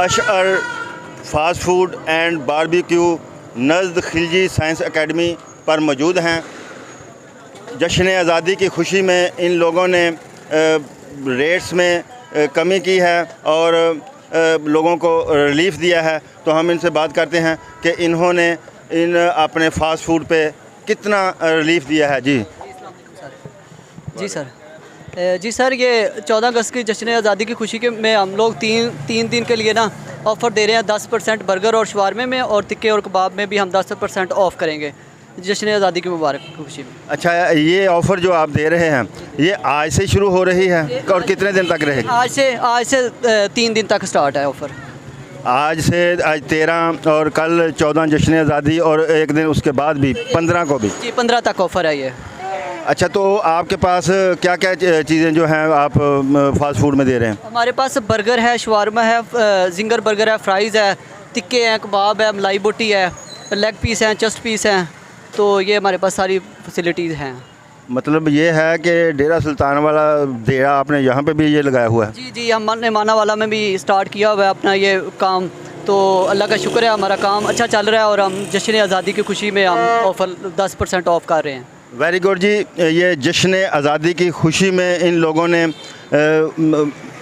अशअर fast food and barbecue नज़द Khilji science academy पर मौजूद हैं। जश्न आज़ादी की खुशी में इन लोगों ने रेट्स में कमी की है और लोगों को रिलीफ़ दिया है। तो हम इनसे बात करते हैं कि इन्होंने इन अपने फास्ट फूड पे कितना रिलीफ़ दिया है। जी सर, ये 14 अगस्त की जश्न आज़ादी की खुशी के में हम लोग तीन दिन के लिए ना ऑफ़र दे रहे हैं 10% बर्गर और शवारमे में, और टिक्के और कबाब में भी हम 10% ऑफ़ करेंगे जश्न आज़ादी की मुबारक खुशी में। अच्छा, ये ऑफ़र जो आप दे रहे हैं ये आज से शुरू हो रही है और कितने दिन तक रहेगी? आज से 3 दिन तक स्टार्ट है ऑफ़र। आज 13 और कल 14 जश्न आज़ादी और एक दिन उसके बाद भी 15 को भी? जी, 15 तक ऑफ़र है ये। अच्छा, तो आपके पास क्या क्या चीज़ें जो हैं आप फास्ट फूड में दे रहे हैं? हमारे पास बर्गर है, शवारमा है, जिंगर बर्गर है, फ्राइज़ है, टिक्के हैं, कबाब है, मलाई बोटी है, लेग पीस हैं, चस्ट पीस हैं। तो ये हमारे पास सारी फैसिलिटीज़ हैं। मतलब ये है कि डेरा सुल्तान वाला डेरा आपने यहाँ पे भी ये लगाया हुआ है? जी, हमने माना वाला में भी स्टार्ट किया हुआ है अपना ये काम। तो अल्लाह का शुक्र है, हमारा काम अच्छा चल रहा है और हम जश्न आज़ादी की खुशी में हम ऑफ़र 10% ऑफ़ कर रहे हैं। वेरी गुड जी। ये जश्न आज़ादी की खुशी में इन लोगों ने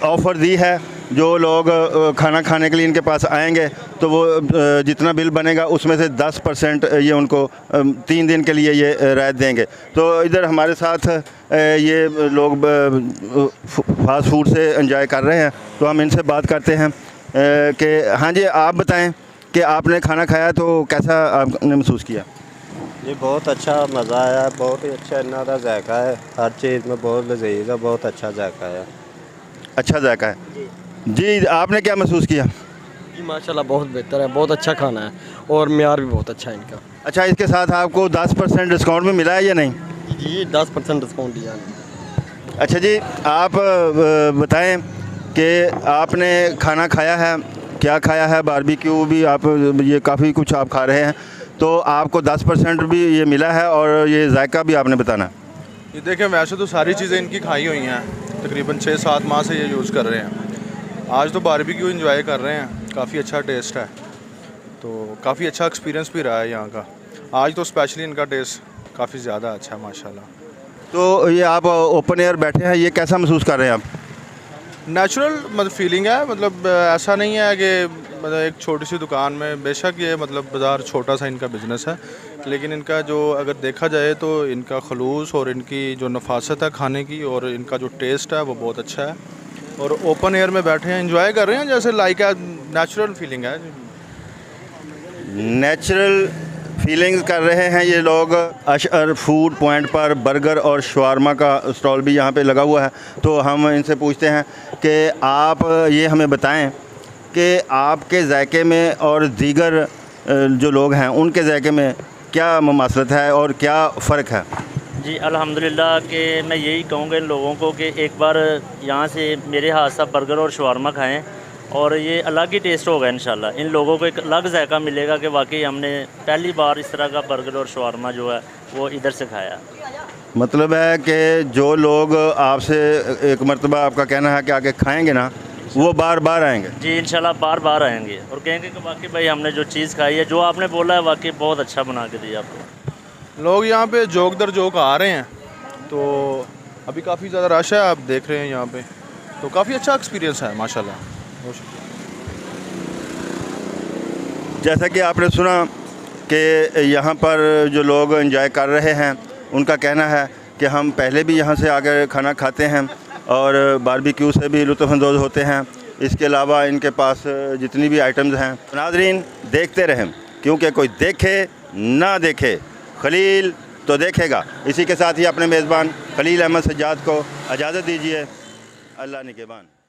ऑफ़र दी है। जो लोग खाना खाने के लिए इनके पास आएंगे तो वो जितना बिल बनेगा उसमें से 10% ये उनको 3 दिन के लिए ये राहत देंगे। तो इधर हमारे साथ ये लोग फास्ट फूड से एंजॉय कर रहे हैं, तो हम इनसे बात करते हैं कि हाँ जी, आप बताएं कि आपने खाना खाया तो कैसा आपने महसूस किया? जी, बहुत अच्छा मज़ा आया, बहुत ही अच्छा इन्ना का जायका है, हर चीज़ में बहुत लजीज है, बहुत अच्छा जायका है। अच्छा जायका है जी। आपने क्या महसूस किया? जी माशाल्लाह बहुत बेहतर है, बहुत अच्छा खाना है और म्यार भी बहुत अच्छा है इनका। अच्छा, इसके साथ आपको 10% डिस्काउंट भी मिला है या नहीं? जी 10% डिस्काउंट दिया है। अच्छा जी, आप बताएं कि आपने खाना खाया है, क्या खाया है? बारबेक्यू भी आप ये काफ़ी कुछ आप खा रहे हैं, तो आपको 10% भी ये मिला है और ये जायका भी आपने बताना। ये देखें, वैसे तो सारी चीज़ें इनकी खाई हुई हैं, तकरीबन 6-7 माह से ये यूज़ कर रहे हैं। आज तो बारबेक्यू एंजॉय कर रहे हैं, काफ़ी अच्छा टेस्ट है, तो काफ़ी अच्छा एक्सपीरियंस भी रहा है यहाँ का। आज तो स्पेशली इनका टेस्ट काफ़ी ज़्यादा अच्छा है माशाल्लाह। तो ये आप ओपन एयर बैठे हैं, ये कैसा महसूस कर रहे हैं आप? नेचुरल मतलब फीलिंग है, मतलब ऐसा नहीं है कि मतलब एक छोटी सी दुकान में, बेशक ये मतलब बाज़ार छोटा सा इनका बिज़नेस है, लेकिन इनका जो अगर देखा जाए तो इनका खलूस और इनकी जो नफासत है खाने की और इनका जो टेस्ट है वो बहुत अच्छा है। और ओपन एयर में बैठे हैं, एंजॉय कर रहे हैं, जैसे लाइक नेचुरल फीलिंग है। नेचुरल फीलिंग्स कर रहे हैं ये लोग। अशअर फूड पॉइंट पर बर्गर और शवारमा का स्टॉल भी यहाँ पे लगा हुआ है। तो हम इनसे पूछते हैं कि आप ये हमें बताएं कि आपके जायके में और दीगर जो लोग हैं उनके जायके में क्या मुमासलत है और क्या फ़र्क है? जी अल्हम्दुलिल्लाह कि मैं यही कहूँगा इन लोगों को कि एक बार यहाँ से मेरे हाथ से बर्गर और शवारमा खाएं और ये अलग ही टेस्ट होगा इंशाल्लाह। इन लोगों को एक अलग जायका मिलेगा कि वाकई हमने पहली बार इस तरह का बर्गर और शवारमा जो है वो इधर से खाया। मतलब है कि जो लोग आपसे एक मरतबा आपका कहना है कि आके खाएंगे ना, वो बार बार आएंगे? जी इंशाल्लाह बार बार आएंगे और कहेंगे कि वाकई भाई हमने जो चीज़ खाई है, जो आपने बोला है, वाकई बहुत अच्छा बना के दिया आपको। लोग यहाँ पे जोक दर जोक आ रहे हैं, तो अभी काफ़ी ज़्यादा रश है, आप देख रहे हैं यहाँ पे, तो काफ़ी अच्छा एक्सपीरियंस है माशाल्लाह। जैसा कि आपने सुना कि यहाँ पर जो लोग एंजॉय कर रहे हैं उनका कहना है कि हम पहले भी यहाँ से आकर खाना खाते हैं और बारबेक्यू से भी लुत्फ़अंदोज़ होते हैं। इसके अलावा इनके पास जितनी भी आइटम्स हैं, नाज़रीन देखते रहें, क्योंकि कोई देखे ना देखे खलील तो देखेगा। इसी के साथ ही अपने मेज़बान खलील अहमद सज्जाद को इजाज़त दीजिए। अल्लाह निगहबान।